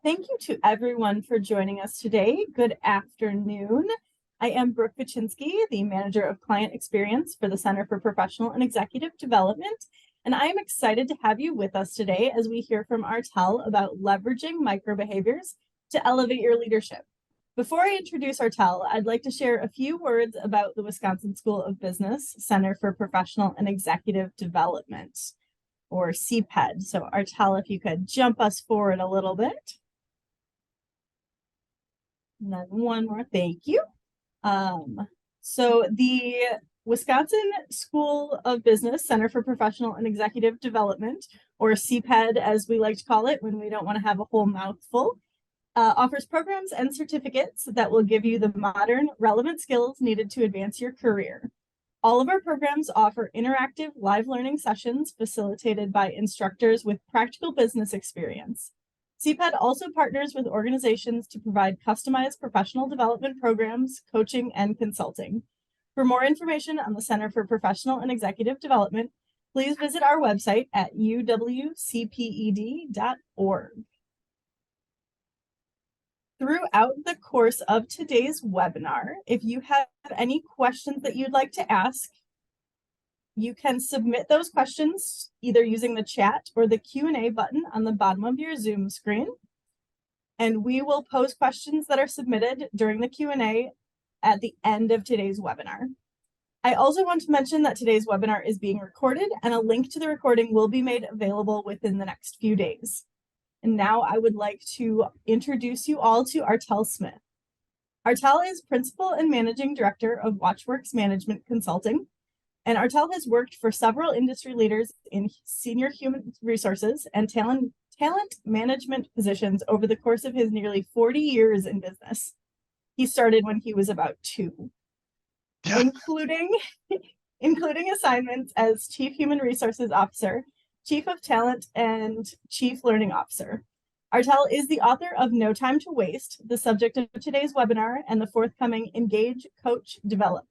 Thank you to everyone for joining us today. Good afternoon. I am Brooke Vichinsky, the Manager of Client Experience for the Center for Professional and Executive Development, and I am excited to have you with us today as we hear from Artell about leveraging microbehaviors to elevate your leadership. Before I introduce Artell, I'd like to share a few words about the Wisconsin School of Business Center for Professional and Executive Development, or CPED. So Artell, if you could jump us forward a little bit. And then one more, thank you. So the Wisconsin School of Business Center for Professional and Executive Development, or CPED as we like to call it when we don't want to have a whole mouthful, offers programs and certificates that will give you the modern, relevant skills needed to advance your career. All of our programs offer interactive live learning sessions facilitated by instructors with practical business experience. CPED also partners with organizations to provide customized professional development programs, coaching, and consulting. For more information on the Center for Professional and Executive Development, please visit our website at uwcped.org. Throughout the course of today's webinar, if you have any questions that you'd like to ask, you can submit those questions either using the chat or the Q&A button on the bottom of your Zoom screen. And we will pose questions that are submitted during the Q&A at the end of today's webinar. I also want to mention that today's webinar is being recorded and a link to the recording will be made available within the next few days. And now I would like to introduce you all to Artell Smith. Artell is Principal and Managing Director of Watchworks Management Consulting. And Artell has worked for several industry leaders in senior human resources and talent management positions over the course of his nearly 40 years in business. He started when he was about 2, including assignments as Chief Human Resources Officer, Chief of Talent, and Chief Learning Officer. Artell is the author of No Time to Waste, the subject of today's webinar, and the forthcoming Engage, Coach, Develop,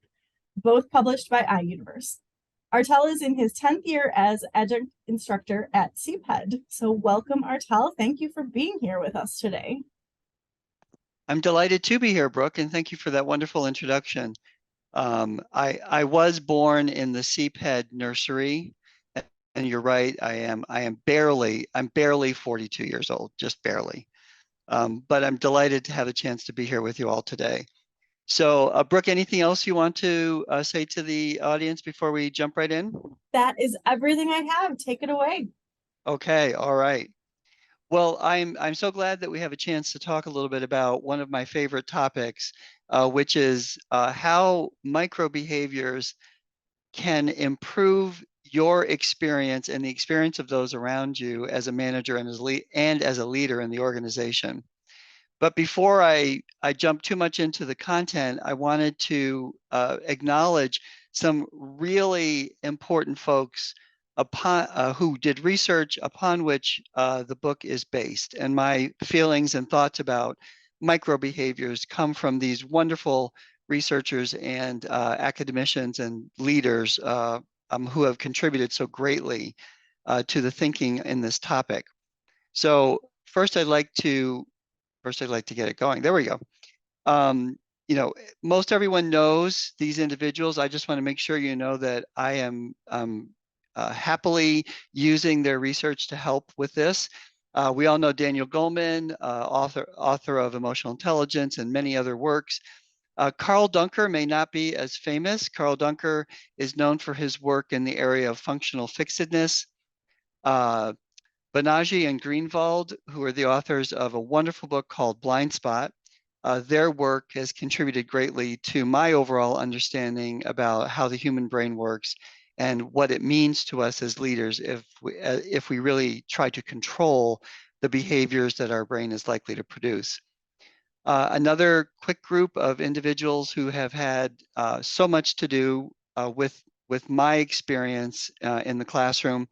both published by iUniverse. Artell is in his 10th year as adjunct instructor at CPED. So welcome, Artell. Thank you for being here with us today. I'm delighted to be here, Brooke, and thank you for that wonderful introduction. I was born in the CPED nursery, and you're right, I'm barely 42 years old, just barely. But I'm delighted to have a chance to be here with you all today. So, Brooke, anything else you want to say to the audience before we jump right in? That is everything I have. Take it away. Okay, all right. Well, I'm so glad that we have a chance to talk a little bit about one of my favorite topics, which is how microbehaviors can improve your experience and the experience of those around you as a manager and as a leader in the organization. But before I jump too much into the content, I wanted to acknowledge some really important folks who did research upon which the book is based. And my feelings and thoughts about microbehaviors come from these wonderful researchers and academicians and leaders who have contributed so greatly to the thinking in this topic. So first I'd like to get it going. There we go. You know, most everyone knows these individuals. I just want to make sure you know that I am happily using their research to help with this. We all know Daniel Goleman, author of Emotional Intelligence and many other works. Carl Dunker may not be as famous. Carl Dunker is known for his work in the area of functional fixedness. Banaji and Greenwald, who are the authors of a wonderful book called Blind Spot, their work has contributed greatly to my overall understanding about how the human brain works and what it means to us as leaders if we really try to control the behaviors that our brain is likely to produce. Another quick group of individuals who have had so much to do with my experience in the classroom,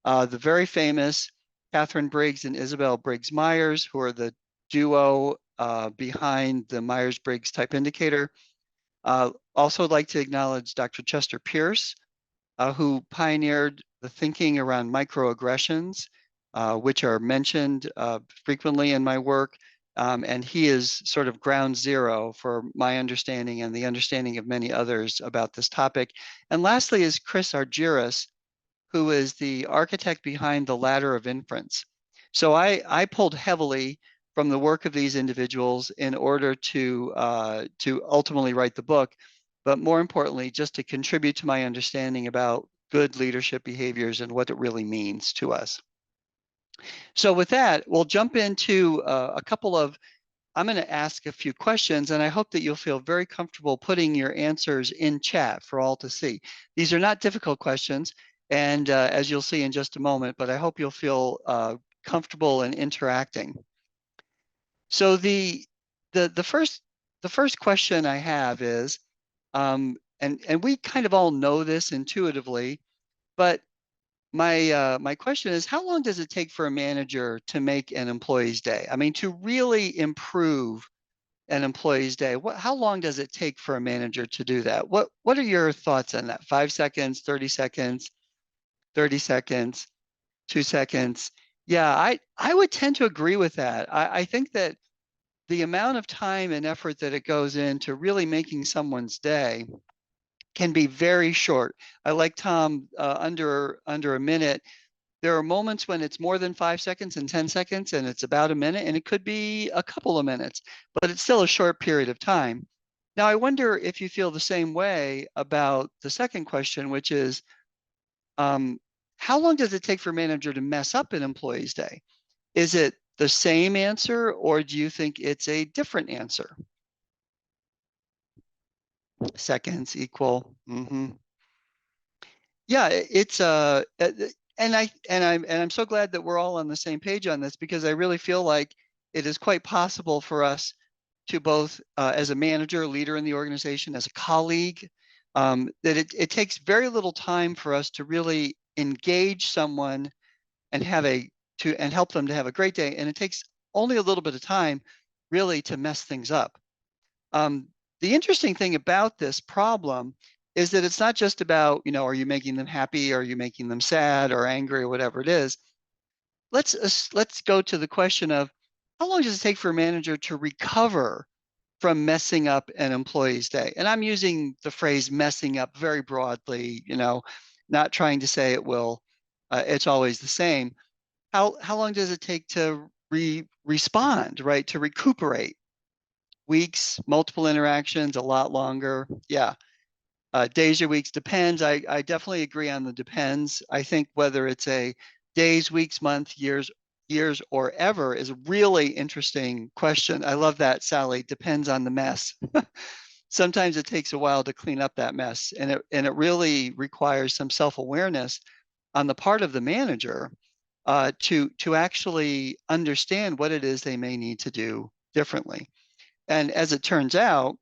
the very famous Catherine Briggs and Isabel Briggs-Myers, who are the duo behind the Myers-Briggs type indicator. Also like to acknowledge Dr. Chester Pierce, who pioneered the thinking around microaggressions which are mentioned frequently in my work. And he is sort of ground zero for my understanding and the understanding of many others about this topic. And lastly is Chris Argyris, who is the architect behind the ladder of inference. So I pulled heavily from the work of these individuals in order to ultimately write the book, but more importantly, just to contribute to my understanding about good leadership behaviors and what it really means to us. So with that, we'll jump into a couple of, I'm going to ask a few questions, and I hope that you'll feel very comfortable putting your answers in chat for all to see. These are not difficult questions, and as you'll see in just a moment, but I hope you'll feel comfortable in interacting. So the first question I have is, and we kind of all know this intuitively, but my question is, how long does it take for a manager to make an employee's day? I mean, to really improve an employee's day, how long does it take for a manager to do that? What are your thoughts on that? 5 seconds, 30 seconds, 30 seconds, 2 seconds? Yeah, I would tend to agree with that. I think that the amount of time and effort that it goes into really making someone's day can be very short. I like Tom, under a minute. There are moments when it's more than 5 seconds and 10 seconds, and it's about a minute, and it could be a couple of minutes, but it's still a short period of time. Now, I wonder if you feel the same way about the second question, which is, how long does it take for a manager to mess up an employee's day? Is it the same answer, or do you think it's a different answer? Seconds equal. Yeah, it's and I'm so glad that we're all on the same page on this, because I really feel like it is quite possible for us to both, as a manager, leader in the organization, as a colleague, that it takes very little time for us to really engage someone and and help them to have a great day, and it takes only a little bit of time really to mess things up. The interesting thing about this problem is that it's not just about, are you making them happy? Are you making them sad or angry or whatever it is? Let's go to the question of, how long does it take for a manager to recover from messing up an employee's day? And I'm using the phrase messing up very broadly, not trying to say it's always the same. How long does it take to respond, right? To recuperate? Weeks, multiple interactions, a lot longer. Yeah. Days or weeks depends. I definitely agree on the depends. I think whether it's a days, weeks, month, years, or ever is a really interesting question. I love that, Sally. Depends on the mess. Sometimes it takes a while to clean up that mess, and it really requires some self-awareness on the part of the manager, to actually understand what it is they may need to do differently. And as it turns out,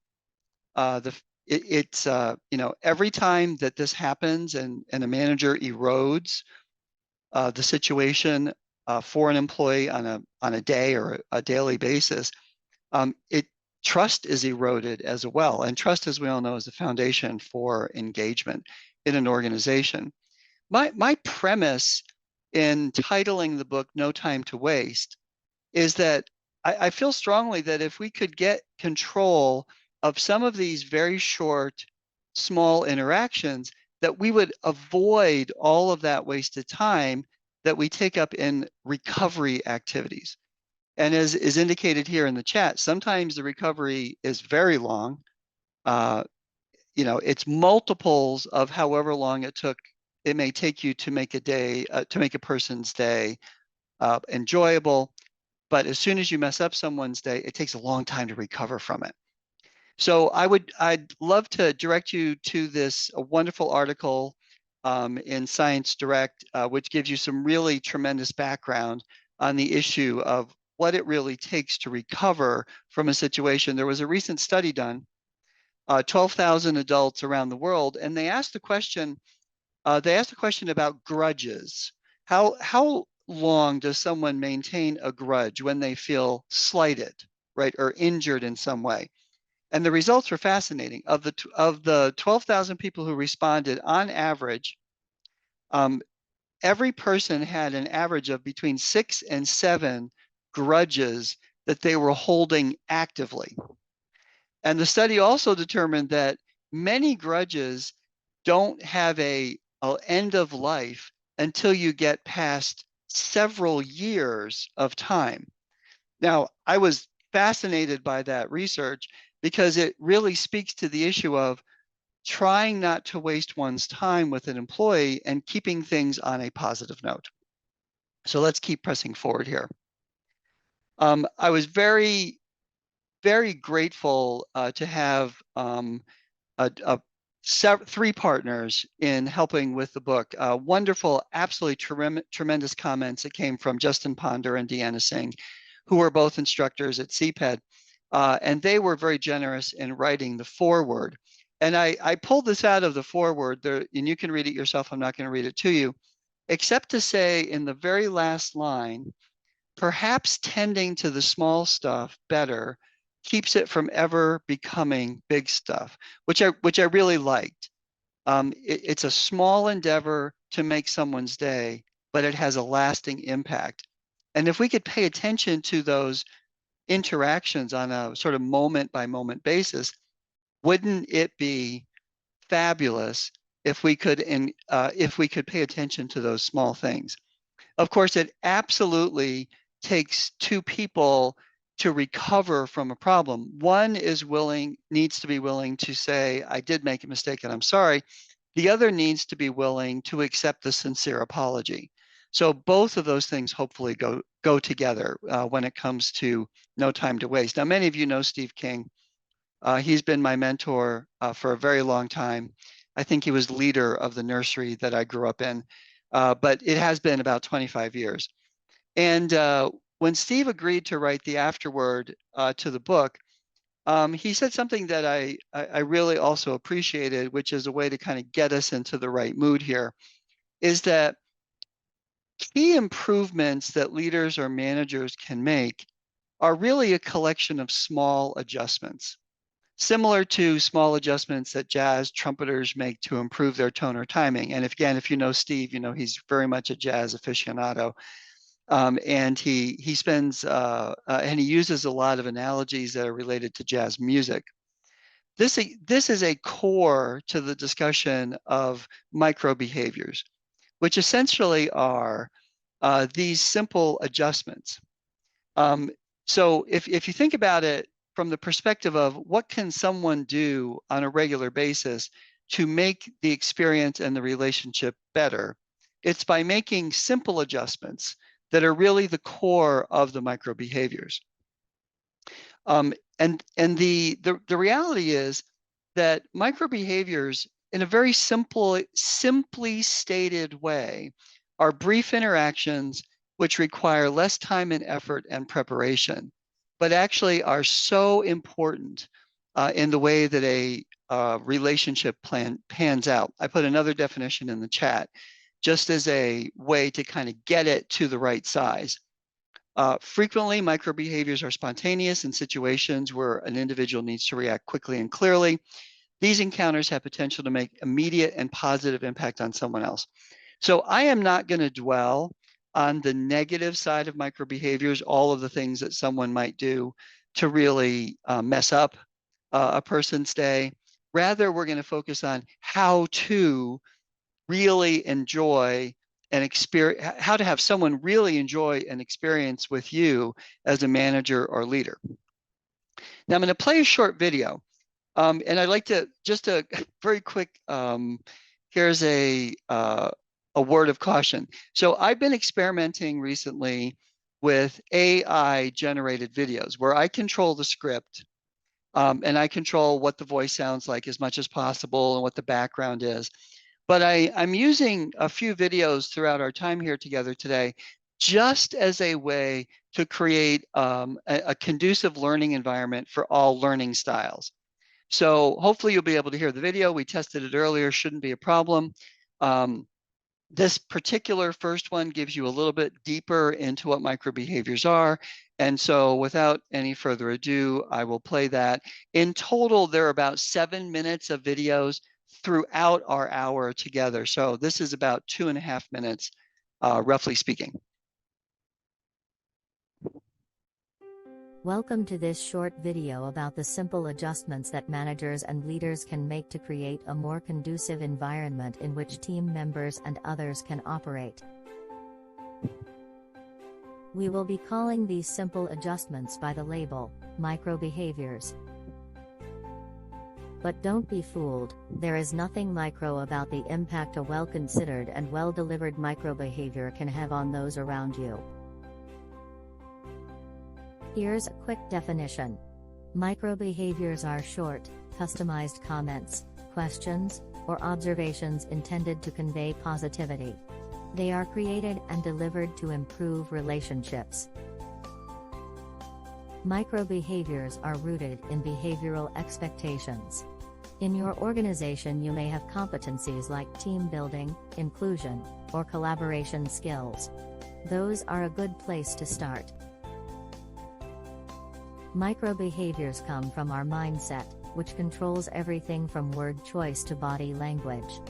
it's every time that this happens and a manager erodes the situation for an employee on a day or a daily basis, it trust is eroded as well. And trust, as we all know, is the foundation for engagement in an organization. My premise in titling the book "No Time to Waste" is that I feel strongly that if we could get control of some of these very short, small interactions, that we would avoid all of that wasted time that we take up in recovery activities. And as is indicated here in the chat, sometimes the recovery is very long. It's multiples of however long it may take you to make to make a person's day enjoyable. But as soon as you mess up someone's day, it takes a long time to recover from it. So I'd love to direct you to this wonderful article in Science Direct, which gives you some really tremendous background on the issue of what it really takes to recover from a situation. There was a recent study done, 12,000 adults around the world, and they asked the question about grudges. How long does someone maintain a grudge when they feel slighted, right, or injured in some way? And the results were fascinating. Of the 12,000 people who responded, on average, every person had an average of between 6 and 7 grudges that they were holding actively. And the study also determined that many grudges don't have a end of life until you get past several years of time. Now, I was fascinated by that research because it really speaks to the issue of trying not to waste one's time with an employee and keeping things on a positive note. So let's keep pressing forward here. I was very, very grateful to have three partners in helping with the book. Wonderful, absolutely tremendous comments that came from Justin Ponder and Deanna Singh, who were both instructors at CPED. And they were very generous in writing the foreword. And I pulled this out of the foreword there, and you can read it yourself. I'm not going to read it to you, except to say in the very last line, perhaps tending to the small stuff better keeps it from ever becoming big stuff, which I really liked. It's a small endeavor to make someone's day, but it has a lasting impact. And if we could pay attention to those interactions on a sort of moment by moment basis, wouldn't it be fabulous if we could pay attention to those small things? Of course, it absolutely takes two people to recover from a problem. One needs to be willing to say, I did make a mistake and I'm sorry. The other needs to be willing to accept the sincere apology. So both of those things hopefully go together when it comes to no time to waste. Now, many of you know Steve King. He's been my mentor for a very long time. I think he was leader of the nursery that I grew up in, but it has been about 25 years. And when Steve agreed to write the afterword to the book, he said something that I really also appreciated, which is a way to kind of get us into the right mood here, is that key improvements that leaders or managers can make are really a collection of small adjustments, similar to small adjustments that jazz trumpeters make to improve their tone or timing. And if you know Steve, you know he's very much a jazz aficionado. And he spends and he uses a lot of analogies that are related to jazz music. This is a core to the discussion of microbehaviors, which essentially are these simple adjustments. So if you think about it from the perspective of what can someone do on a regular basis to make the experience and the relationship better, it's by making simple adjustments that are really the core of the microbehaviors. And the reality is that microbehaviors, in a very simply stated way, are brief interactions which require less time and effort and preparation, but actually are so important in the way that a relationship pans out. I put another definition in the chat, just as a way to kind of get it to the right size. Frequently, microbehaviors are spontaneous in situations where an individual needs to react quickly and clearly. These encounters have potential to make immediate and positive impact on someone else. So I am not going to dwell on the negative side of microbehaviors, all of the things that someone might do to really mess up a person's day. Rather, we're going to focus on how to really enjoy an experience, how to have someone really enjoy an experience with you as a manager or leader. Now I'm going to play a short video, and I'd like to just a very quick. Here's a word of caution. So I've been experimenting recently with AI generated videos where I control the script. And I control what the voice sounds like as much as possible and what the background is. But I'm using a few videos throughout our time here together today just as a way to create a conducive learning environment for all learning styles. So hopefully you'll be able to hear the video. We tested it earlier, shouldn't be a problem. This particular first one gives you a little bit deeper into what microbehaviors are. And so without any further ado, I will play that. In total, there are about 7 minutes of videos throughout our hour together. So this is about 2.5 minutes roughly speaking. Welcome to this short video about the simple adjustments that managers and leaders can make to create a more conducive environment in which team members and others can operate. We will be calling these simple adjustments by the label, microbehaviors. But don't be fooled, there is nothing micro about the impact a well-considered and well-delivered microbehavior can have on those around you. Here's a quick definition. Microbehaviors are short, customized comments, questions, or observations intended to convey positivity. They are created and delivered to improve relationships. Microbehaviors are rooted in behavioral expectations. In your organization, you may have competencies like team building, inclusion, or collaboration skills. Those are a good place to start. Microbehaviors come from our mindset, which controls everything from word choice to body language.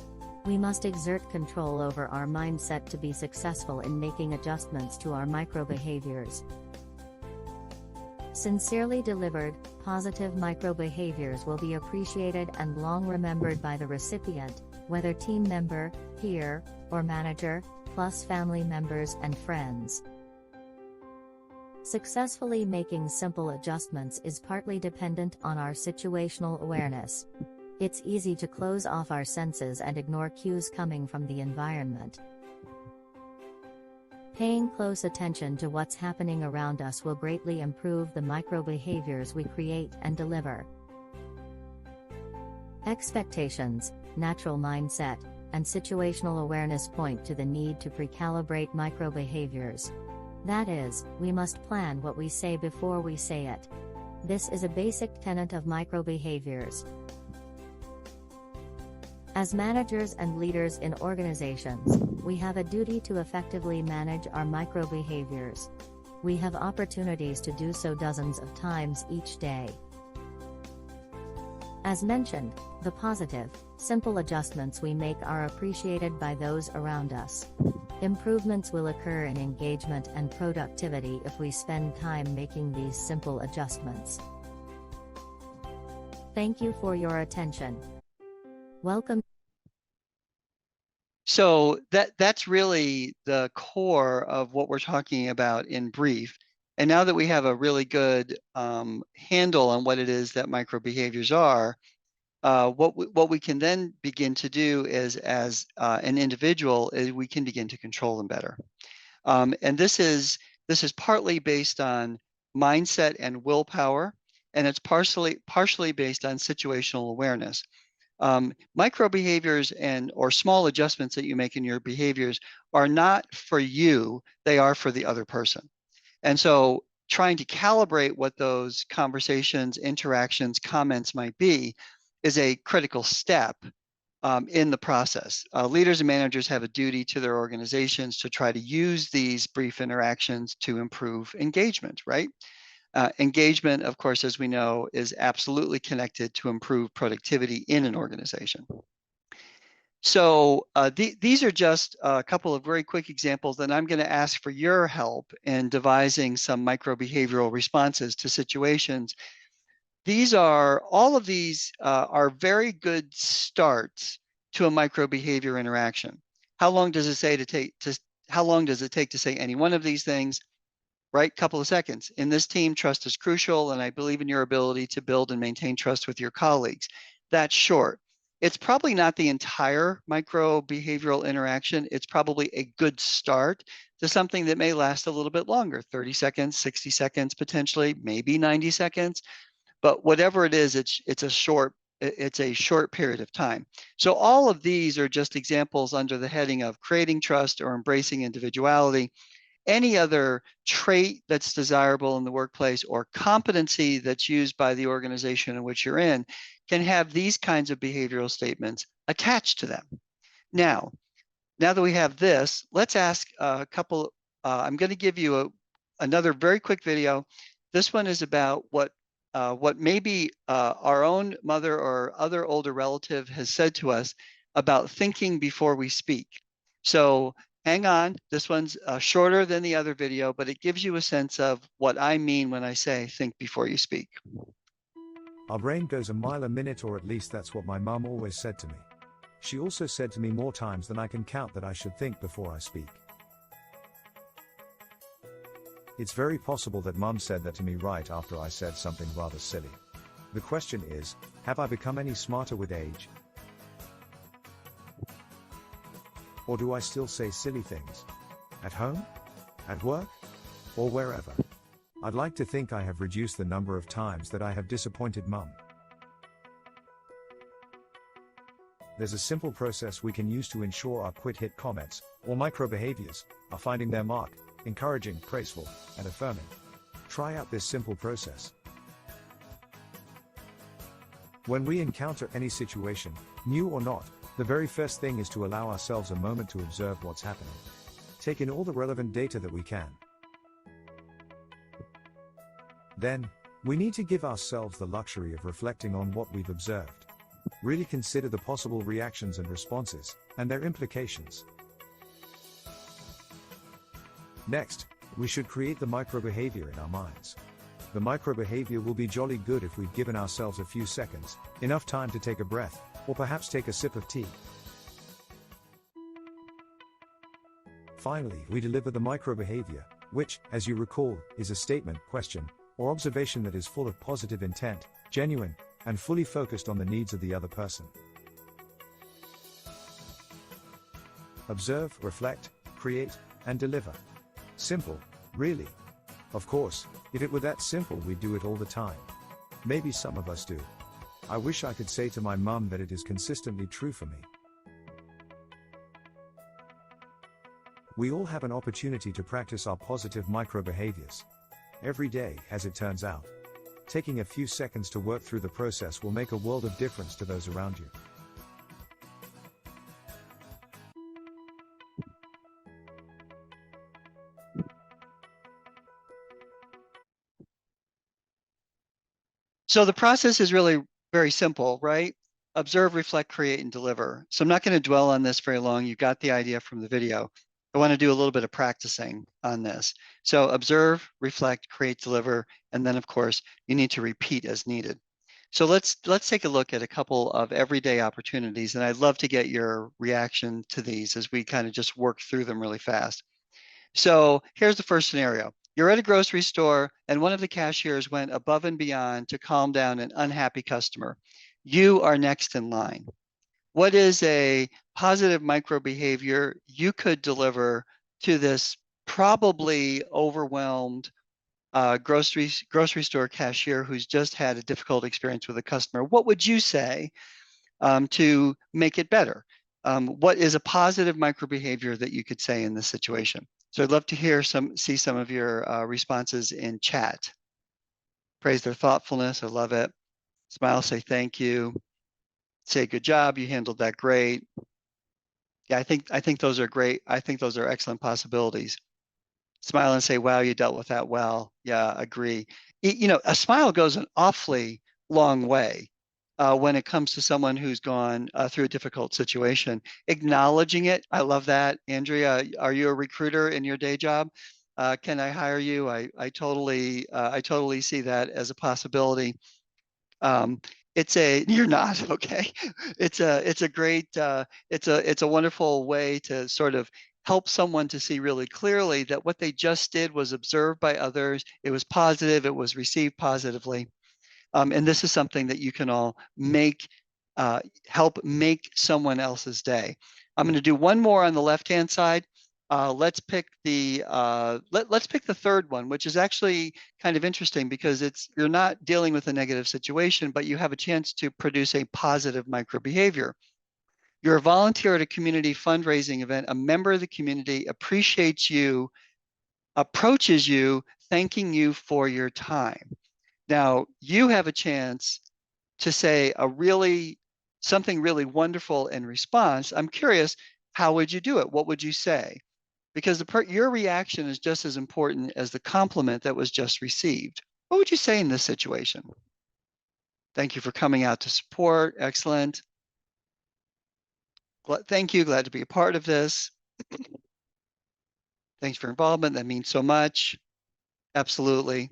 We must exert control over our mindset to be successful in making adjustments to our microbehaviors. Sincerely delivered, positive microbehaviors will be appreciated and long remembered by the recipient, whether team member, peer, or manager, plus family members and friends. Successfully making simple adjustments is partly dependent on our situational awareness. It's easy to close off our senses and ignore cues coming from the environment. Paying close attention to what's happening around us will greatly improve the microbehaviors we create and deliver. Expectations, natural mindset, and situational awareness point to the need to pre-calibrate microbehaviors. That is, we must plan what we say before we say it. This is a basic tenet of microbehaviors. As managers and leaders in organizations, we have a duty to effectively manage our microbehaviors. We have opportunities to do so dozens of times each day. As mentioned, the positive, simple adjustments we make are appreciated by those around us. Improvements will occur in engagement and productivity if we spend time making these simple adjustments. Thank you for your attention. Welcome. So that's really the core of what we're talking about in brief. And now that we have a really good handle on what it is that microbehaviors are, what we can then begin to do is, as an individual, is we can begin to control them better. And this is partly based on mindset and willpower, and it's partially based on situational awareness. Microbehaviors or small adjustments that you make in your behaviors are not for you, they are for the other person. And so trying to calibrate what those conversations, interactions, comments might be is a critical step in the process. Leaders and managers have a duty to their organizations to try to use these brief interactions to improve engagement, right? Engagement, of course, as we know, is absolutely connected to improve productivity in an organization. So these are just a couple of very quick examples, and I'm going to ask for your help in devising some microbehavioral responses to situations. All of these are very good starts to a microbehavior interaction. How long does it take to say any one of these things? Right? Couple of seconds. In this team, trust is crucial, and I believe in your ability to build and maintain trust with your colleagues. That's short. It's probably not the entire micro-behavioral interaction. It's probably a good start to something that may last a little bit longer, 30 seconds, 60 seconds, potentially, maybe 90 seconds. But whatever it is, it's a short period of time. So all of these are just examples under the heading of creating trust or embracing individuality. Any other trait that's desirable in the workplace or competency that's used by the organization in which you're in can have these kinds of behavioral statements attached to them. Now that we have this, let's ask a couple. I'm going to give you another very quick video. This one is about what maybe our own mother or other older relative has said to us about thinking before we speak. So hang on. This one's shorter than the other video, but it gives you a sense of what I mean when I say think before you speak. Our brain goes a mile a minute, or at least that's what my mum always said to me. She also said to me more times than I can count that I should think before I speak. It's very possible that mum said that to me right after I said something rather silly. The question is, have I become any smarter with age? Or do I still say silly things? At home? At work? Or wherever? I'd like to think I have reduced the number of times that I have disappointed mum. There's a simple process we can use to ensure our quit-hit comments, or microbehaviors, are finding their mark, encouraging, praiseful, and affirming. Try out this simple process. When we encounter any situation, new or not, the very first thing is to allow ourselves a moment to observe what's happening. Take in all the relevant data that we can. Then, we need to give ourselves the luxury of reflecting on what we've observed. Really consider the possible reactions and responses, and their implications. Next, we should create the microbehavior in our minds. The microbehavior will be jolly good if we've given ourselves a few seconds, enough time to take a breath, or perhaps take a sip of tea. Finally, we deliver the microbehavior, which, as you recall, is a statement, question, or observation that is full of positive intent, genuine, and fully focused on the needs of the other person. Observe, reflect, create, and deliver. Simple, really. Of course, if it were that simple, we'd do it all the time. Maybe some of us do. I wish I could say to my mum that it is consistently true for me. We all have an opportunity to practice our positive microbehaviors. Every day, as it turns out. Taking a few seconds to work through the process will make a world of difference to those around you. So the process is really very simple, right? Observe, reflect, create, and deliver. So I'm not going to dwell on this very long. You got the idea from the video. I want to do a little bit of practicing on this. So observe, reflect, create, deliver, and then of course you need to repeat as needed. So let's take a look at a couple of everyday opportunities, and I'd love to get your reaction to these as we kind of just work through them really fast. So here's the first scenario. You're at a grocery store and one of the cashiers went above and beyond to calm down an unhappy customer. You are next in line. What is a positive microbehavior you could deliver to this probably overwhelmed grocery store cashier who's just had a difficult experience with a customer? What would you say to make it better? What is a positive microbehavior that you could say in this situation? So I'd love to see some of your responses in chat. Praise their thoughtfulness. I love it. Smile, say thank you. Say good job. You handled that great. Yeah, I think those are great. I think those are excellent possibilities. Smile and say, wow, you dealt with that well. Yeah, agree. You know, a smile goes an awfully long way when it comes to someone who's gone through a difficult situation. Acknowledging it, I love that. Andrea, are you a recruiter in your day job? Can I hire you? I totally see that as a possibility. You're not, okay. It's a great, it's a wonderful way to sort of help someone to see really clearly that what they just did was observed by others. It was positive, it was received positively. And this is something that you can all help make someone else's day. I'm going to do one more on the left-hand side. Let's pick the third one, which is actually kind of interesting because you're not dealing with a negative situation, but you have a chance to produce a positive microbehavior. You're a volunteer at a community fundraising event. A member of the community appreciates you, approaches you, thanking you for your time. Now you have a chance to say something really wonderful in response. I'm curious, how would you do it? What would you say? Because your reaction is just as important as the compliment that was just received. What would you say in this situation? Thank you for coming out to support. Excellent. Thank you. Glad to be a part of this. Thanks for your involvement. That means so much. Absolutely.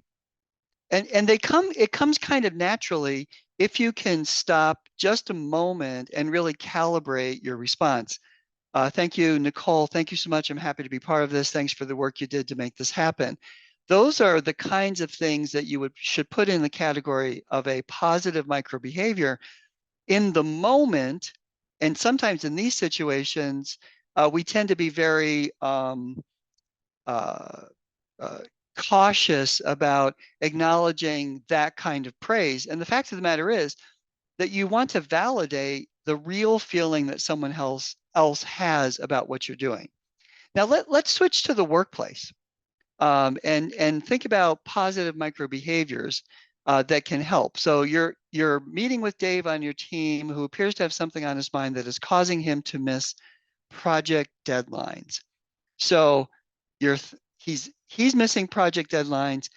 And it comes kind of naturally if you can stop just a moment and really calibrate your response. Thank you, Nicole. Thank you so much. I'm happy to be part of this. Thanks for the work you did to make this happen. Those are the kinds of things that you should put in the category of a positive microbehavior in the moment. And sometimes in these situations, we tend to be very uh, cautious about acknowledging that kind of praise. And the fact of the matter is that you want to validate the real feeling that someone else has about what you're doing. Now let's switch to the workplace and think about positive microbehaviors that can help. So you're meeting with Dave on your team who appears to have something on his mind that is causing him to miss project deadlines. So he's missing project deadlines.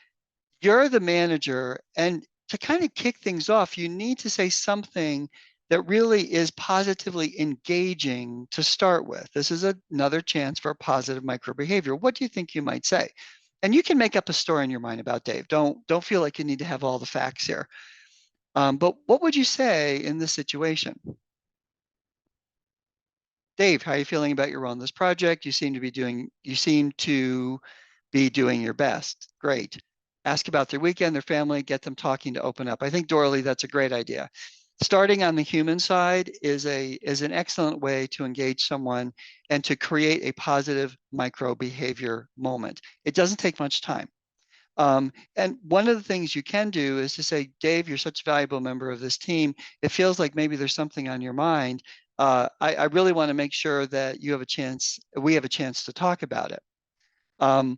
You're the manager, and to kind of kick things off, you need to say something that really is positively engaging to start with. This is another chance for a positive microbehavior. What do you think you might say? And you can make up a story in your mind about Dave. Don't feel like you need to have all the facts here. But what would you say in this situation? Dave, how are you feeling about your role in this project? You seem to be doing your best. Great. Ask about their weekend, their family, get them talking to open up. I think, Dorley, that's a great idea. Starting on the human side is an excellent way to engage someone and to create a positive microbehavior moment. It doesn't take much time. And one of the things you can do is to say, Dave, you're such a valuable member of this team. It feels like maybe there's something on your mind. I really want to make sure that we have a chance to talk about it.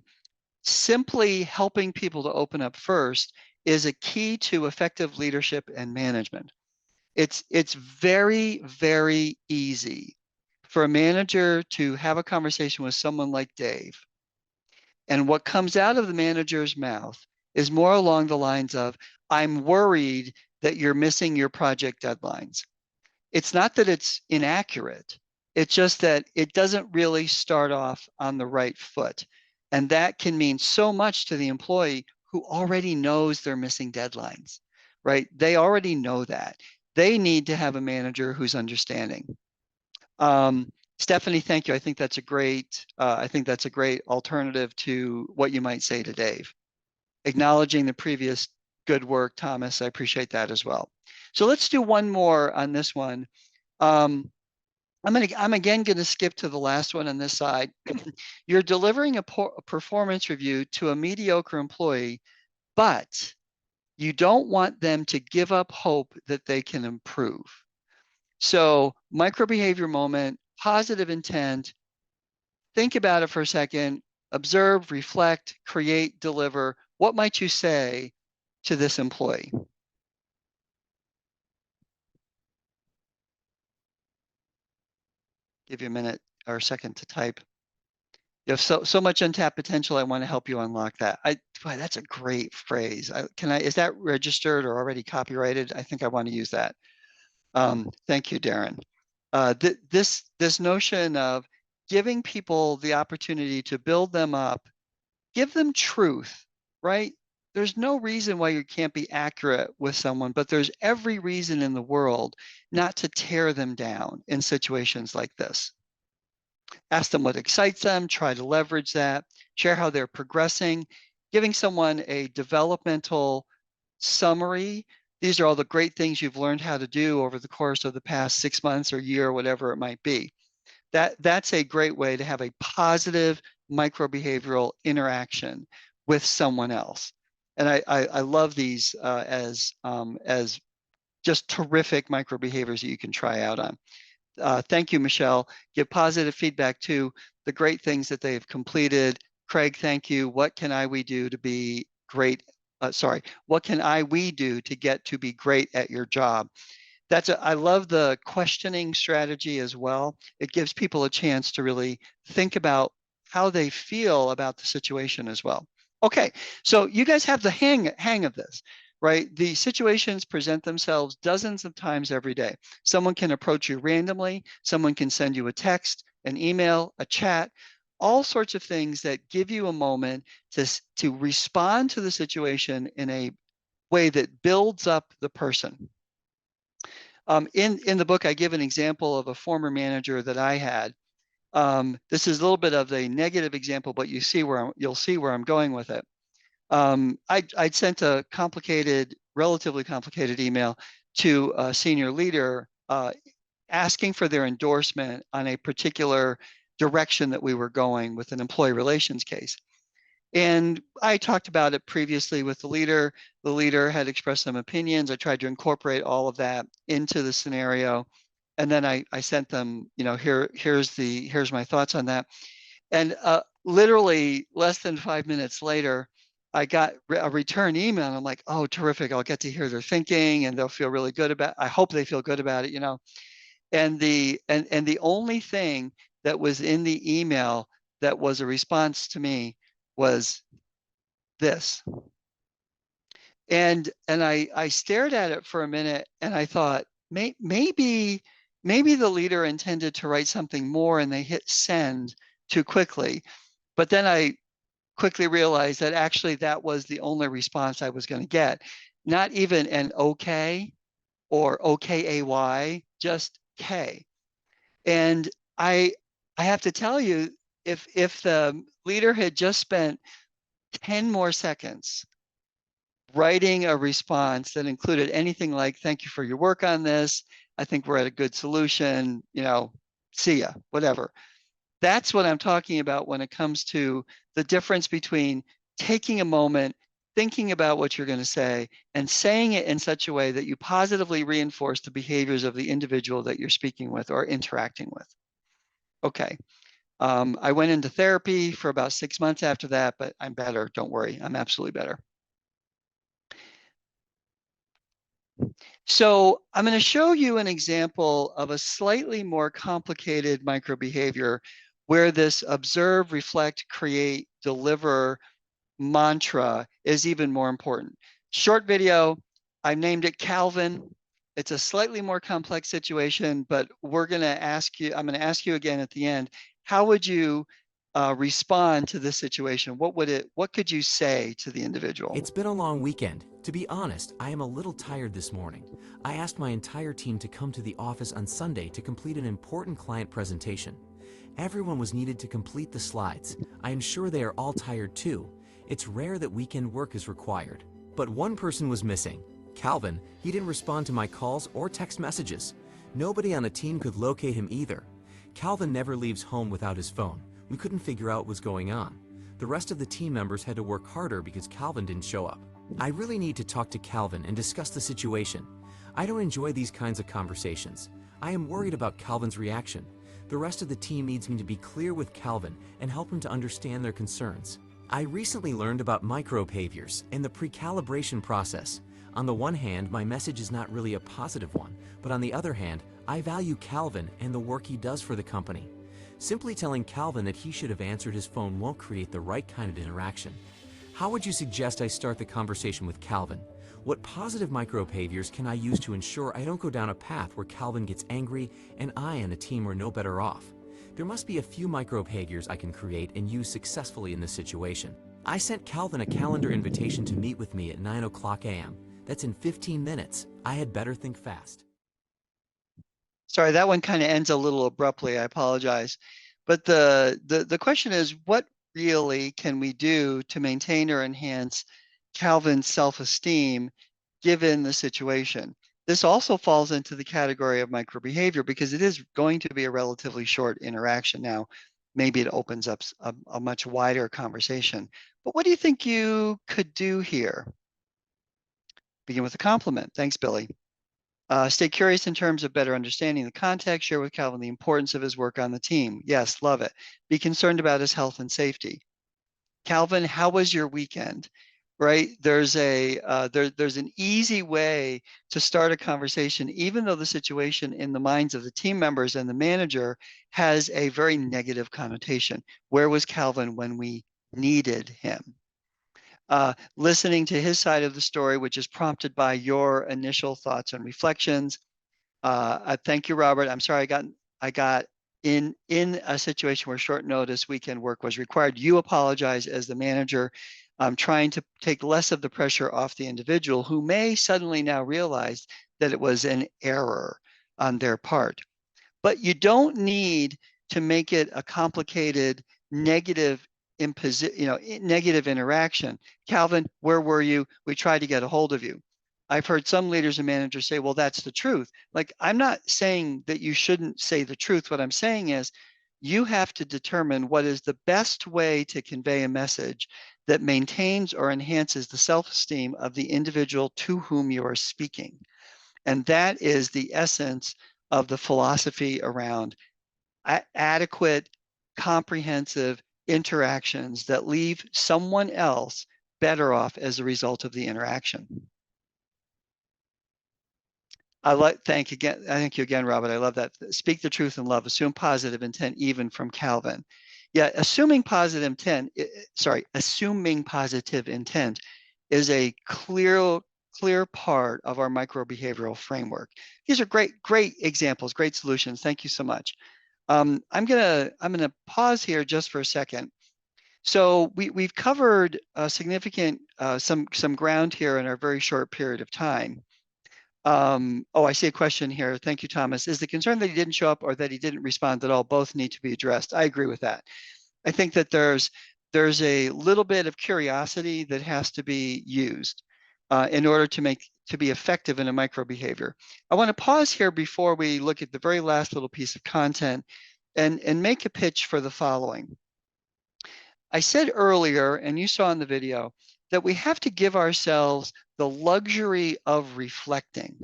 Simply helping people to open up first is a key to effective leadership and management. It's very, very easy for a manager to have a conversation with someone like Dave. And what comes out of the manager's mouth is more along the lines of, I'm worried that you're missing your project deadlines. It's not that it's inaccurate. It's just that it doesn't really start off on the right foot. And that can mean so much to the employee who already knows they're missing deadlines, right? They already know that. They need to have a manager who's understanding. Stephanie, thank you. I think that's a great alternative to what you might say to Dave. Acknowledging the previous good work, Thomas. I appreciate that as well. So let's do one more on this one. I'm again going to skip to the last one on this side. You're delivering a performance review to a mediocre employee, but you don't want them to give up hope that they can improve. So microbehavior moment, positive intent, think about it for a second, observe, reflect, create, deliver. What might you say to this employee? Give you a minute or a second to type. You have so much untapped potential. I want to help you unlock that. Boy, that's a great phrase. Is that registered or already copyrighted? I think I want to use that. Thank you, Darren. This notion of giving people the opportunity to build them up, give them truth, right? There's no reason why you can't be accurate with someone, but there's every reason in the world not to tear them down in situations like this. Ask them what excites them, try to leverage that, share how they're progressing, giving someone a developmental summary. These are all the great things you've learned how to do over the course of the past 6 months or year, whatever it might be. That's a great way to have a positive microbehavioral interaction with someone else. And I love these as just terrific microbehaviors that you can try out on. Thank you, Michelle. Give positive feedback to the great things that they've completed. Craig, thank you. What can we do to be great? What can we do to get to be great at your job? I love the questioning strategy as well. It gives people a chance to really think about how they feel about the situation as well. Okay, so you guys have the hang of this, right? The situations present themselves dozens of times every day. Someone can approach you randomly. Someone can send you a text, an email, a chat. all sorts of things that give you a moment to respond to the situation in a way that builds up the person. In the book, I give an example of a former manager that I had. This is a little bit of a negative example, but you'll see where I'm going with it. I'd sent a relatively complicated email to a senior leader asking for their endorsement on a particular direction that we were going with an employee relations case. And I talked about it previously with the leader. The leader had expressed some opinions. I tried to incorporate all of that into the scenario. And then I sent them, here's my thoughts on that. And literally less than 5 minutes later, I got a return email. And I'm like, oh, terrific. I'll get to hear their thinking and they'll feel really good about, I hope they feel good about it, And the only thing that was in the email that was a response to me was this. And I stared at it for a minute and I thought, maybe the leader intended to write something more and they hit send too quickly. But then I quickly realized that actually that was the only response I was going to get. Not even an okay or OKAY, just K. And I have to tell you, if the leader had just spent 10 more seconds writing a response that included anything like, thank you for your work on this, I think we're at a good solution, see ya, whatever. That's what I'm talking about when it comes to the difference between taking a moment, thinking about what you're going to say, and saying it in such a way that you positively reinforce the behaviors of the individual that you're speaking with or interacting with. Okay. I went into therapy for about 6 months after that, but I'm better. Don't worry. I'm absolutely better. So I'm going to show you an example of a slightly more complicated microbehavior where this observe, reflect, create, deliver mantra is even more important. Short video, I named it Calvin. It's a slightly more complex situation, but I'm going to ask you again at the end, how would you respond to this situation? What could you say to the individual? It's been a long weekend. To be honest, I am a little tired this morning. I asked my entire team to come to the office on Sunday to complete an important client presentation. Everyone was needed to complete the slides. I am sure they are all tired too. It's rare that weekend work is required. But one person was missing. Calvin. He didn't respond to my calls or text messages. Nobody on the team could locate him either. Calvin never leaves home without his phone. We couldn't figure out what was going on. The rest of the team members had to work harder because Calvin didn't show up. I really need to talk to Calvin and discuss the situation. I don't enjoy these kinds of conversations. I am worried about Calvin's reaction. The rest of the team needs me to be clear with Calvin and help him to understand their concerns. I recently learned about microbehaviors and the pre-calibration process. On the one hand, my message is not really a positive one, but on the other hand, I value Calvin and the work he does for the company. Simply telling Calvin that he should have answered his phone won't create the right kind of interaction. How would you suggest I start the conversation with Calvin? What positive microbehaviors can I use to ensure I don't go down a path where Calvin gets angry and I and the team are no better off? There must be a few microbehaviors I can create and use successfully in this situation. I sent Calvin a calendar invitation to meet with me at 9:00 a.m. That's in 15 minutes. I had better think fast. Sorry, that one kind of ends a little abruptly. I apologize. But the question is, what really can we do to maintain or enhance Calvin's self-esteem given the situation? This also falls into the category of microbehavior because it is going to be a relatively short interaction. Now, maybe it opens up a much wider conversation. But what do you think you could do here? Begin with a compliment. Thanks, Billy. Stay curious in terms of better understanding the context. Share with Calvin the importance of his work on the team. Yes, love it. Be concerned about his health and safety. Calvin, how was your weekend? Right? There's an easy way to start a conversation, even though the situation in the minds of the team members and the manager has a very negative connotation. Where was Calvin when we needed him? Listening to his side of the story, which is prompted by your initial thoughts and reflections. Thank you, Robert. I'm sorry I got in a situation where short notice weekend work was required. You apologize as the manager, trying to take less of the pressure off the individual who may suddenly now realize that it was an error on their part. But you don't need to make it a complicated negative negative interaction. Calvin, where were you? We tried to get a hold of you. I've heard some leaders and managers say, well, that's the truth. Like, I'm not saying that you shouldn't say the truth. What I'm saying is you have to determine what is the best way to convey a message that maintains or enhances the self-esteem of the individual to whom you are speaking. And that is the essence of the philosophy around adequate, comprehensive interactions that leave someone else better off as a result of the interaction. Thank you again, Robert. I love that. Speak the truth in love, assume positive intent, even from Calvin. Yeah, assuming positive intent is a clear part of our microbehavioral framework. These are great examples, great solutions. Thank you so much. I'm gonna pause here just for a second. So we've covered significant some ground here in our very short period of time. I see a question here. Thank you, Thomas. Is the concern that he didn't show up or that he didn't respond at all? Both need to be addressed. I agree with that. I think that there's a little bit of curiosity that has to be used in order to be effective in a microbehavior. I want to pause here before we look at the very last little piece of content and make a pitch for the following. I said earlier, and you saw in the video, that we have to give ourselves the luxury of reflecting.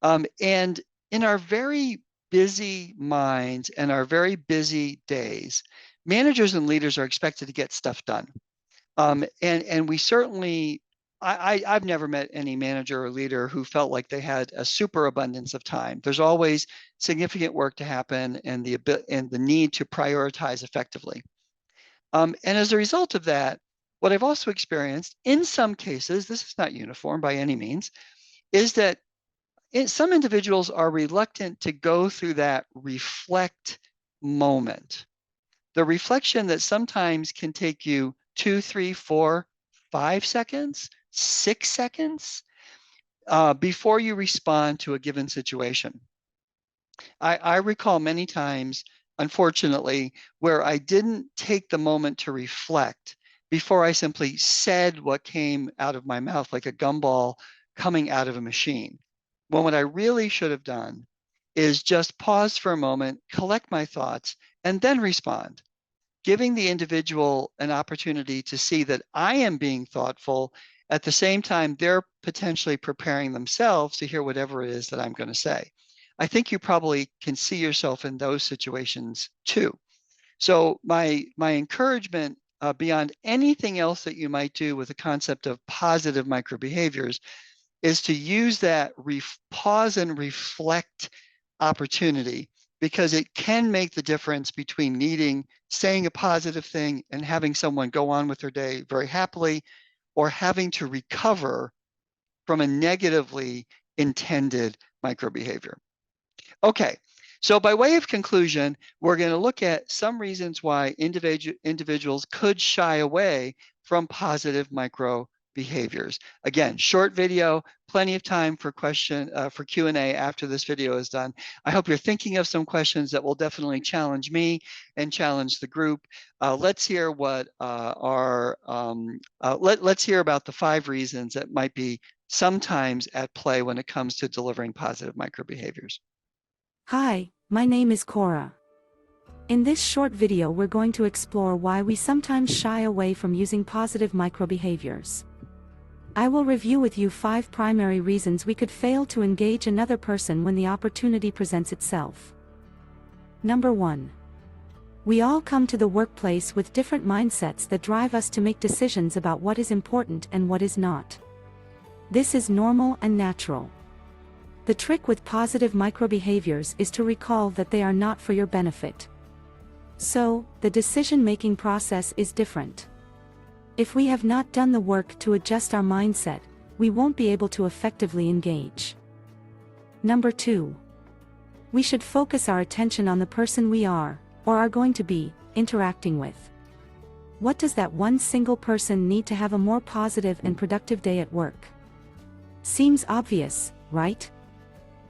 And in our very busy minds and our very busy days, managers and leaders are expected to get stuff done. And we certainly, I've never met any manager or leader who felt like they had a superabundance of time. There's always significant work to happen and the need to prioritize effectively. And as a result of that, what I've also experienced in some cases, this is not uniform by any means, is that some individuals are reluctant to go through that reflect moment. The reflection that sometimes can take you 2, 3, 4, 5 seconds, 6 seconds before you respond to a given situation. I recall many times, unfortunately, where I didn't take the moment to reflect before I simply said what came out of my mouth like a gumball coming out of a machine. When what I really should have done is just pause for a moment, collect my thoughts, and then respond, giving the individual an opportunity to see that I am being thoughtful. At the same time, they're potentially preparing themselves to hear whatever it is that I'm going to say. I think you probably can see yourself in those situations too. So my encouragement beyond anything else that you might do with the concept of positive microbehaviors is to use that pause and reflect opportunity, because it can make the difference between saying a positive thing and having someone go on with their day very happily, or having to recover from a negatively intended microbehavior. Okay, so by way of conclusion, we're going to look at some reasons why individuals could shy away from positive microbehaviors. Again, short video, plenty of time for Q&A after this video is done. I hope you're thinking of some questions that will definitely challenge me and challenge the group. Let's hear what let's hear about the 5 reasons that might be sometimes at play when it comes to delivering positive microbehaviors. Hi, my name is Cora. In this short video, we're going to explore why we sometimes shy away from using positive microbehaviors. I will review with you 5 primary reasons we could fail to engage another person when the opportunity presents itself. Number 1. We all come to the workplace with different mindsets that drive us to make decisions about what is important and what is not. This is normal and natural. The trick with positive microbehaviors is to recall that they are not for your benefit. So, the decision-making process is different. If we have not done the work to adjust our mindset, we won't be able to effectively engage. Number 2. We should focus our attention on the person we are, or are going to be, interacting with. What does that one single person need to have a more positive and productive day at work? Seems obvious, right?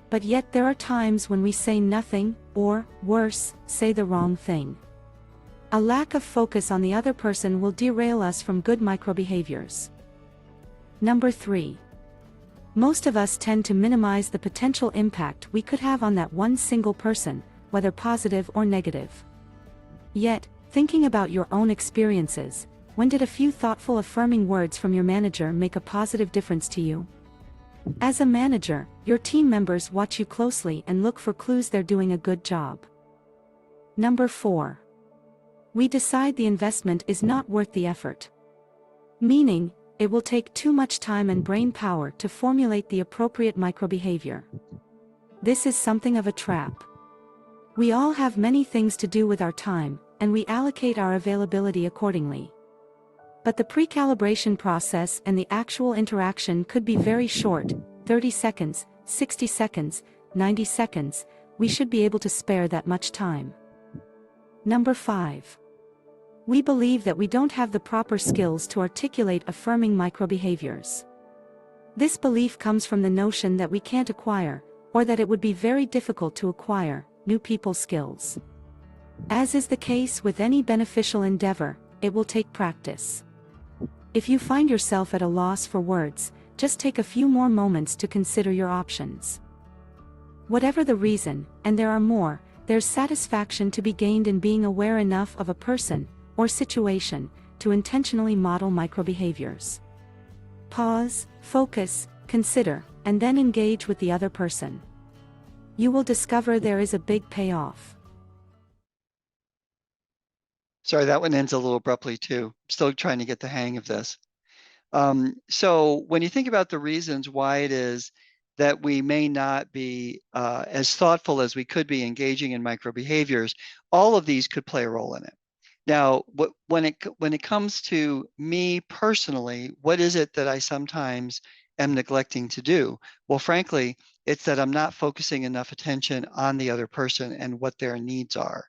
But yet there are times when we say nothing, or, worse, say the wrong thing. A lack of focus on the other person will derail us from good microbehaviors. Number 3. Most of us tend to minimize the potential impact we could have on that one single person, whether positive or negative. Yet, thinking about your own experiences, when did a few thoughtful affirming words from your manager make a positive difference to you? As a manager, your team members watch you closely and look for clues they're doing a good job. Number 4. We decide the investment is not worth the effort. Meaning, it will take too much time and brain power to formulate the appropriate microbehavior. This is something of a trap. We all have many things to do with our time, and we allocate our availability accordingly. But the pre-calibration process and the actual interaction could be very short, 30 seconds, 60 seconds, 90 seconds, we should be able to spare that much time. Number 5. We believe that we don't have the proper skills to articulate affirming microbehaviors. This belief comes from the notion that we can't acquire, or that it would be very difficult to acquire, new people skills. As is the case with any beneficial endeavor, it will take practice. If you find yourself at a loss for words, just take a few more moments to consider your options. Whatever the reason, and there are more, there's satisfaction to be gained in being aware enough of a person, or situation, to intentionally model microbehaviors. Pause, focus, consider, and then engage with the other person. You will discover there is a big payoff. Sorry, that one ends a little abruptly too. Still trying to get the hang of this. So when you think about the reasons why it is that we may not be as thoughtful as we could be engaging in microbehaviors, all of these could play a role in it. Now, when it comes to me personally, what is it that I sometimes am neglecting to do? Well, frankly, it's that I'm not focusing enough attention on the other person and what their needs are.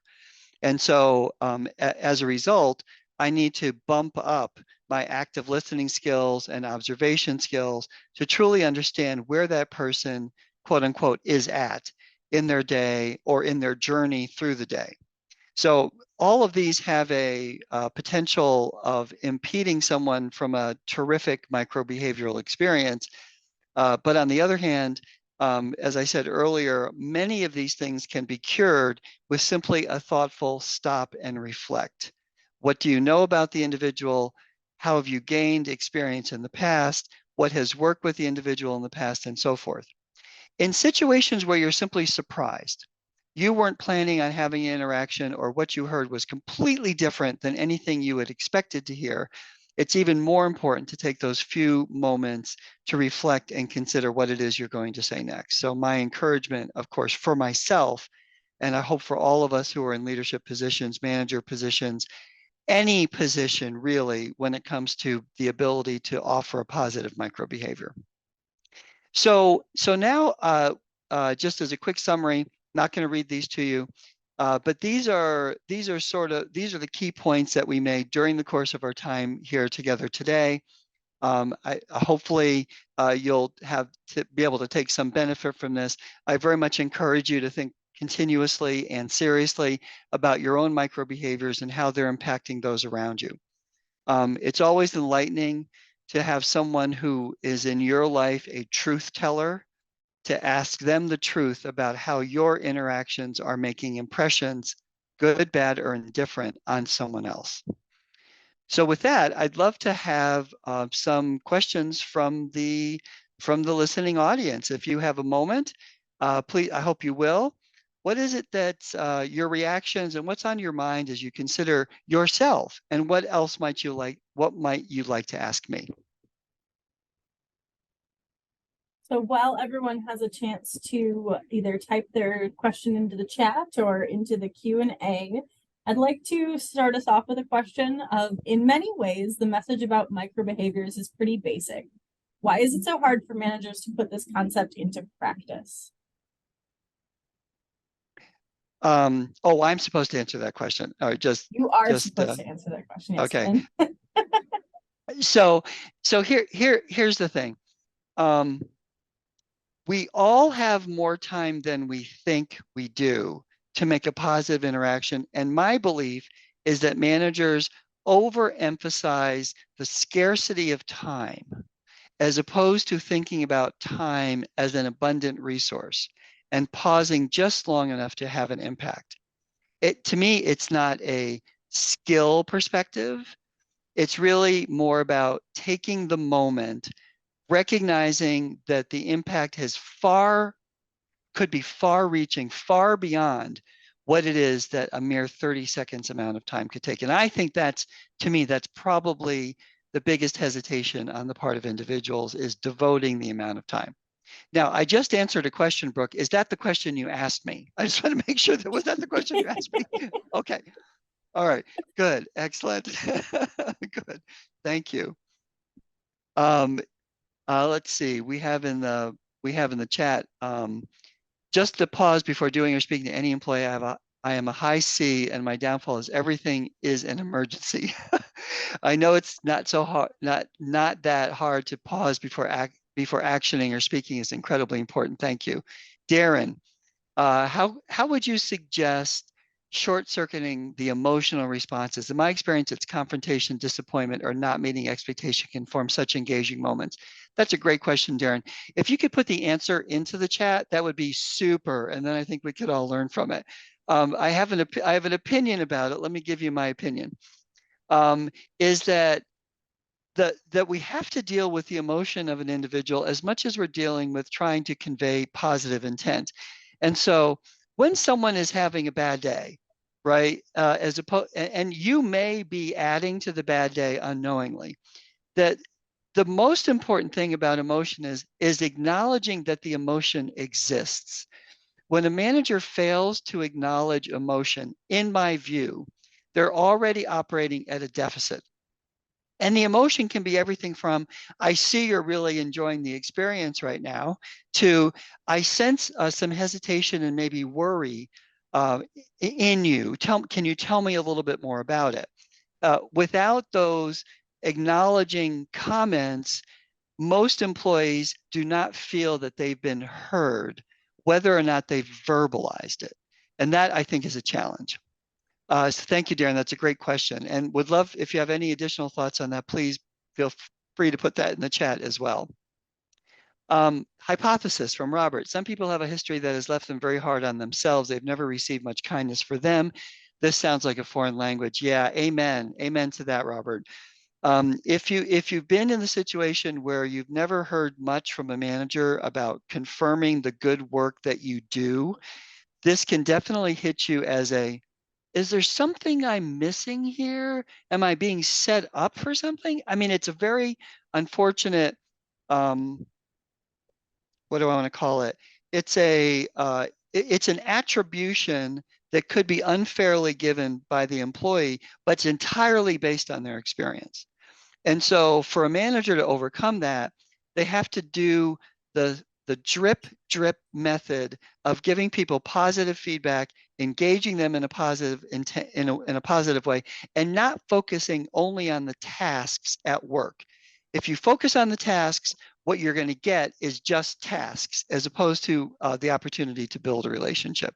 And so as a result, I need to bump up my active listening skills and observation skills to truly understand where that person, quote unquote, is at in their day or in their journey through the day. So all of these have a potential of impeding someone from a terrific microbehavioral experience. But on the other hand, as I said earlier, many of these things can be cured with simply a thoughtful stop and reflect. What do you know about the individual? How have you gained experience in the past? What has worked with the individual in the past, and so forth. In situations where you're simply surprised, you weren't planning on having an interaction, or what you heard was completely different than anything you had expected to hear, it's even more important to take those few moments to reflect and consider what it is you're going to say next. So my encouragement, of course, for myself, and I hope for all of us who are in leadership positions, manager positions, any position really, when it comes to the ability to offer a positive microbehavior. So now, just as a quick summary, not going to read these to you, but these are the key points that we made during the course of our time here together today. Hopefully you'll be able to take some benefit from this. I very much encourage you to think continuously and seriously about your own microbehaviors and how they're impacting those around you. It's always enlightening to have someone who is in your life a truth teller, to ask them the truth about how your interactions are making impressions, good, bad, or indifferent, on someone else. So with that, I'd love to have some questions from the listening audience. If you have a moment, please, I hope you will. What is it that your reactions and what's on your mind as you consider yourself, and what else might you like to ask me? So while everyone has a chance to either type their question into the chat or into the Q&A, I'd like to start us off with a question of, in many ways, the message about microbehaviors is pretty basic. Why is it so hard for managers to put this concept into practice? Oh, I'm supposed to answer that question. Or You are just supposed to answer that question. Yes. okay. So here's the thing. We all have more time than we think we do to make a positive interaction. And my belief is that managers overemphasize the scarcity of time as opposed to thinking about time as an abundant resource and pausing just long enough to have an impact. To me, it's not a skill perspective. It's really more about taking the moment, recognizing that the impact could be far reaching, far beyond what it is that a mere 30 seconds amount of time could take. And I think to me, that's probably the biggest hesitation on the part of individuals, is devoting the amount of time. Now, I just answered a question, Brooke. Is that the question you asked me? I just want to make sure was that the question you asked me? Okay. All right. Good. Excellent. Good. Thank you. Let's see. We have in the chat. Just to pause before doing or speaking to any employee, I am a high C, and my downfall is everything is an emergency. I know it's not so hard, not that hard to pause before actioning or speaking is incredibly important. Thank you, Darren. How would you suggest short-circuiting the emotional responses? In my experience, it's confrontation, disappointment, or not meeting expectation can form such engaging moments. That's a great question, Darren. If you could put the answer into the chat, that would be super, and then I think we could all learn from it. I have an opinion about it. Let me give you my opinion. Is that we have to deal with the emotion of an individual as much as we're dealing with trying to convey positive intent. And so when someone is having a bad day, right, and you may be adding to the bad day unknowingly, that the most important thing about emotion is acknowledging that the emotion exists. When a manager fails to acknowledge emotion, in my view, they're already operating at a deficit. And the emotion can be everything from, I see you're really enjoying the experience right now, to I sense some hesitation and maybe worry in you. Can you tell me a little bit more about it? Without those acknowledging comments, most employees do not feel that they've been heard, whether or not they've verbalized it. And that, I think, is a challenge. So thank you, Darren. That's a great question. And would love, if you have any additional thoughts on that, please feel free to put that in the chat as well. Hypothesis from Robert. Some people have a history that has left them very hard on themselves. They've never received much kindness for them. This sounds like a foreign language. Yeah, amen. Amen to that, Robert. If you've been in the situation where you've never heard much from a manager about confirming the good work that you do, this can definitely hit you as is there something I'm missing here? Am I being set up for something? I mean, it's a very unfortunate, what do I want to call it? It's an attribution that could be unfairly given by the employee, but it's entirely based on their experience. And so for a manager to overcome that, they have to do the drip method of giving people positive feedback, engaging them in a positive in a positive way, and not focusing only on the tasks at work. If you focus on the tasks, what you're going to get is just tasks, as opposed to the opportunity to build a relationship.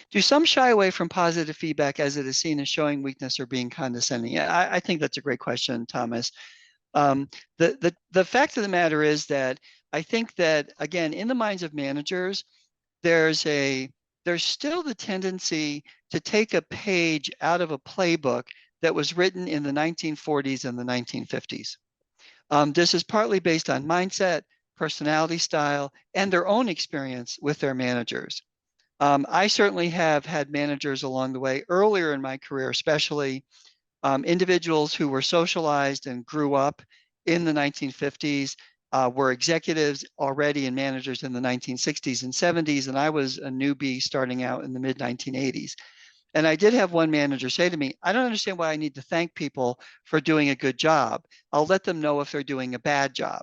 Do some shy away from positive feedback as it is seen as showing weakness or being condescending? I think that's a great question, Thomas. The fact of the matter is that I think that, again, in the minds of managers, there's still the tendency to take a page out of a playbook that was written in the 1940s and the 1950s. This is partly based on mindset, personality style, and their own experience with their managers. I certainly have had managers along the way, earlier in my career, especially individuals who were socialized and grew up in the 1950s, were executives already and managers in the 1960s and 70s, and I was a newbie starting out in the mid-1980s. And I did have one manager say to me, I don't understand why I need to thank people for doing a good job. I'll let them know if they're doing a bad job.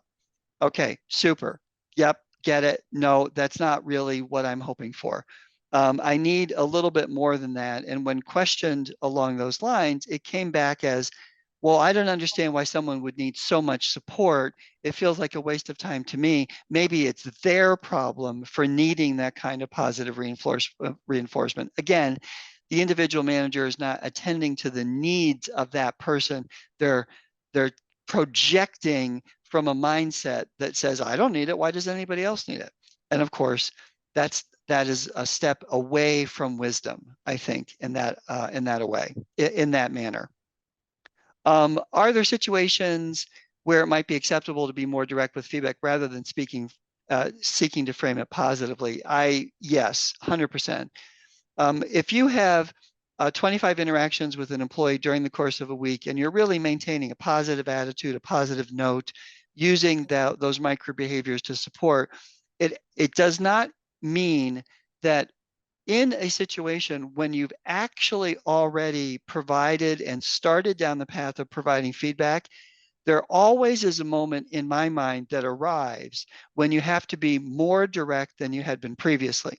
Okay, super. Yep, get it. No, that's not really what I'm hoping for. I need a little bit more than that. And when questioned along those lines, it came back as, well, I don't understand why someone would need so much support. It feels like a waste of time to me. Maybe it's their problem for needing that kind of positive reinforcement. Again, the individual manager is not attending to the needs of that person. They're projecting from a mindset that says, I don't need it. Why does anybody else need it? And of course, that is a step away from wisdom, I think, in that manner. Are there situations where it might be acceptable to be more direct with feedback rather than seeking to frame it positively? Yes, 100%. If you have 25 interactions with an employee during the course of a week, and you're really maintaining a positive attitude, a positive note, using those microbehaviors to support, it does not mean that in a situation when you've actually already provided and started down the path of providing feedback, there always is a moment in my mind that arrives when you have to be more direct than you had been previously.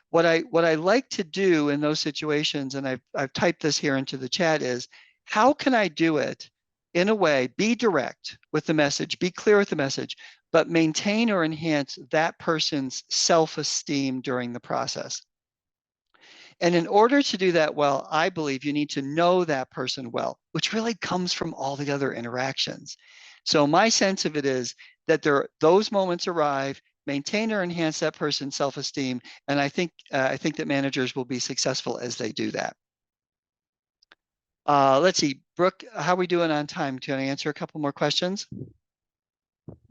What I like to do in those situations, and I've typed this here into the chat, is how can I do it in a way, be direct with the message, be clear with the message, but maintain or enhance that person's self-esteem during the process. And in order to do that well, I believe you need to know that person well, which really comes from all the other interactions. So my sense of it is that those moments arrive, maintain or enhance that person's self-esteem, and I think that managers will be successful as they do that. Let's see, Brooke, how are we doing on time? Can I answer a couple more questions?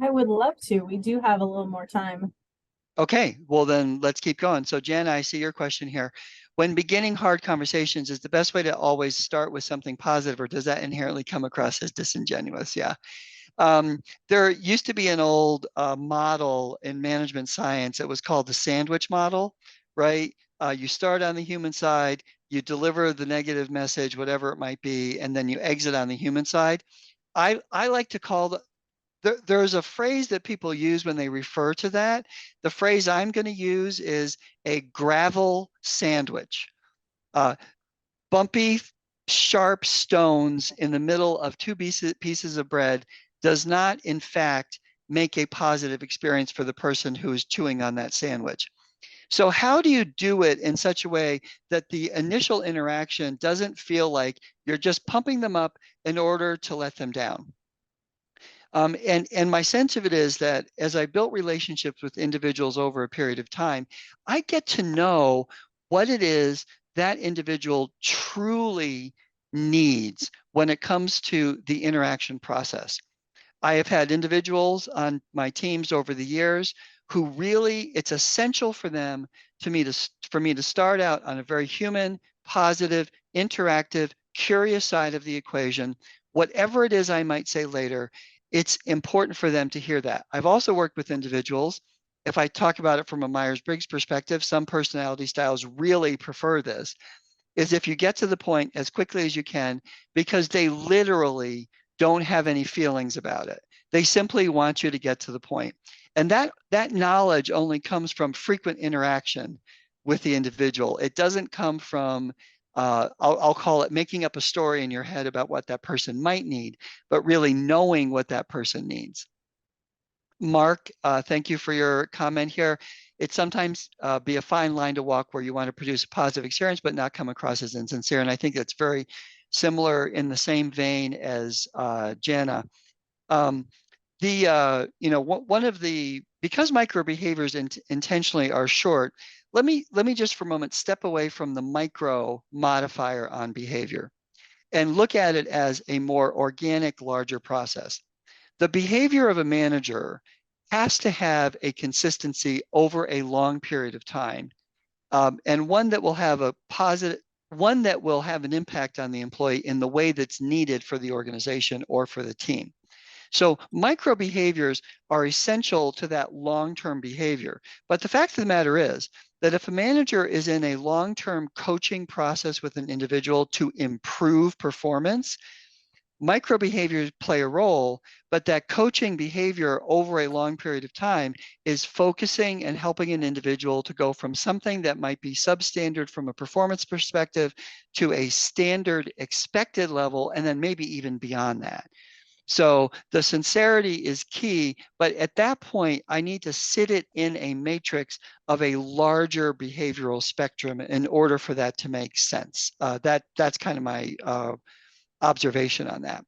I would love to. We do have a little more time. Okay, well then let's keep going. So Jen, I see your question here. When beginning hard conversations, is the best way to always start with something positive, or does that inherently come across as disingenuous? Yeah. There used to be an old model in management science. It was called the sandwich model, right? You start on the human side, you deliver the negative message, whatever it might be, and then you exit on the human side. I like to call there's a phrase that people use when they refer to that. The phrase I'm going to use is a gravel sandwich. Bumpy, sharp stones in the middle of two pieces of bread does not, in fact, make a positive experience for the person who is chewing on that sandwich. So how do you do it in such a way that the initial interaction doesn't feel like you're just pumping them up in order to let them down? And my sense of it is that as I built relationships with individuals over a period of time, I get to know what it is that individual truly needs when it comes to the interaction process. I have had individuals on my teams over the years who really, it's essential for them for me to start out on a very human, positive, interactive, curious side of the equation. Whatever it is I might say later, it's important for them to hear that. I've also worked with individuals. If I talk about it from a Myers-Briggs perspective, some personality styles really prefer this, is if you get to the point as quickly as you can, because they literally don't have any feelings about it. They simply want you to get to the point. And that knowledge only comes from frequent interaction with the individual. It doesn't come from, I'll call it making up a story in your head about what that person might need, but really knowing what that person needs. Mark, thank you for your comment here. It sometimes be a fine line to walk where you want to produce a positive experience, but not come across as insincere. And I think that's very similar in the same vein as Jana. One of the, because microbehaviors intentionally are short, let me just for a moment step away from the micro modifier on behavior and look at it as a more organic, larger process. The behavior of a manager has to have a consistency over a long period of time, and one that will have an impact on the employee in the way that's needed for the organization or for the team. So micro behaviors are essential to that long-term behavior. But the fact of the matter is that if a manager is in a long-term coaching process with an individual to improve performance, microbehaviors play a role, but that coaching behavior over a long period of time is focusing and helping an individual to go from something that might be substandard from a performance perspective to a standard expected level, and then maybe even beyond that. So the sincerity is key, but at that point, I need to sit it in a matrix of a larger behavioral spectrum in order for that to make sense. That's kind of my observation on that.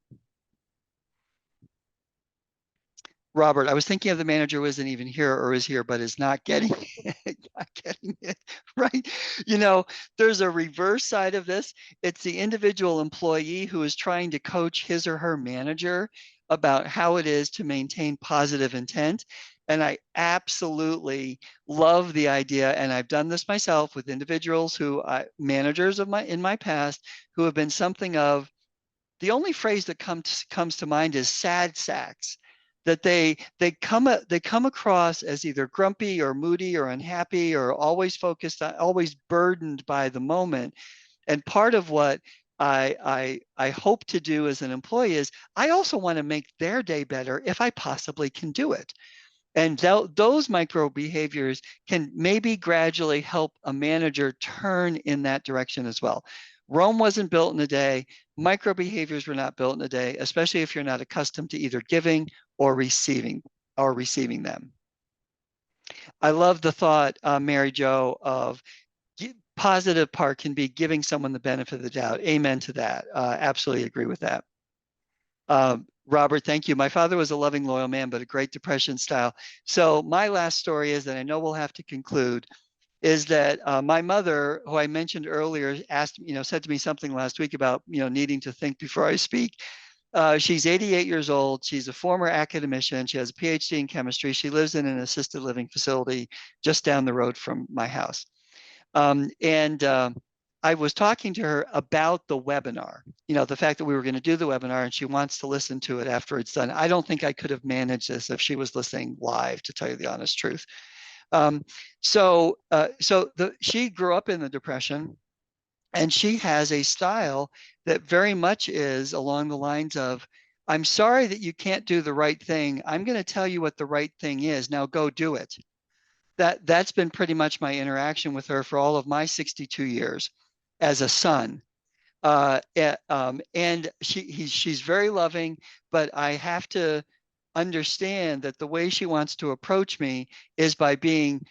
Robert, I was thinking of the manager who isn't even here or is here, but is not getting it, not getting it, right? You know, there's a reverse side of this. It's the individual employee who is trying to coach his or her manager about how it is to maintain positive intent. And I absolutely love the idea, and I've done this myself with individuals who managers of in my past who have been something of, the only phrase that comes to mind is sad sacks, that they come across as either grumpy or moody or unhappy or always focused on, always burdened by the moment. And part of what I hope to do as an employee is I also want to make their day better if I possibly can do it. And those micro behaviors can maybe gradually help a manager turn in that direction as well. Rome wasn't built in a day. Micro behaviors were not built in a day, especially if you're not accustomed to either giving or receiving them. I love the thought, Mary Jo, of positive part can be giving someone the benefit of the doubt. Amen to that. Absolutely agree with that. Robert, thank you. My father was a loving, loyal man, but a Great Depression style. So my last story is that I know we'll have to conclude, is that my mother, who I mentioned earlier, said to me something last week about, needing to think before I speak. She's 88 years old. She's a former academician. She has a PhD in chemistry. She lives in an assisted living facility just down the road from my house. I was talking to her about the webinar, the fact that we were going to do the webinar, and she wants to listen to it after it's done. I don't think I could have managed this if she was listening live, to tell you the honest truth. She grew up in the Depression, and she has a style that very much is along the lines of, I'm sorry that you can't do the right thing. I'm going to tell you what the right thing is. Now go do it. That's been pretty much my interaction with her for all of my 62 years as a son. And she's very loving, but I have to understand that the way she wants to approach me is by being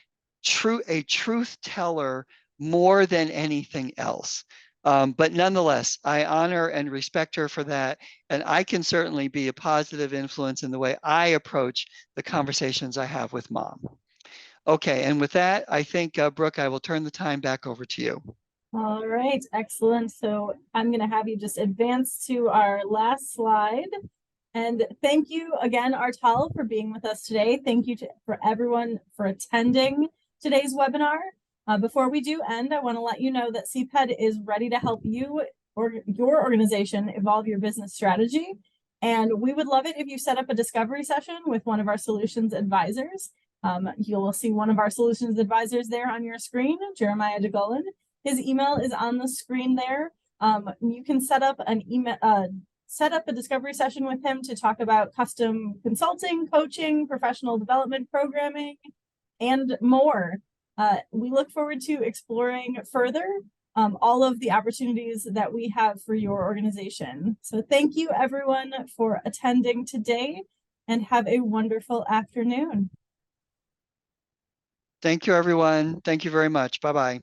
a truth teller more than anything else. But nonetheless, I honor and respect her for that. And I can certainly be a positive influence in the way I approach the conversations I have with Mom. Okay, and with that, I think, Brooke, I will turn the time back over to you. All right, excellent. So I'm going to have you just advance to our last slide. And thank you again, Artell, for being with us today. Thank you for everyone for attending today's webinar. Before we do end, I want to let you know that CPED is ready to help you or your organization evolve your business strategy. And we would love it if you set up a discovery session with one of our solutions advisors. You will see one of our solutions advisors there on your screen, Jeremiah DeGullen. His email is on the screen there. You can set up a discovery session with him to talk about custom consulting, coaching, professional development programming, and more. We look forward to exploring further all of the opportunities that we have for your organization. So thank you everyone for attending today, and have a wonderful afternoon. Thank you, everyone. Thank you very much. Bye-bye.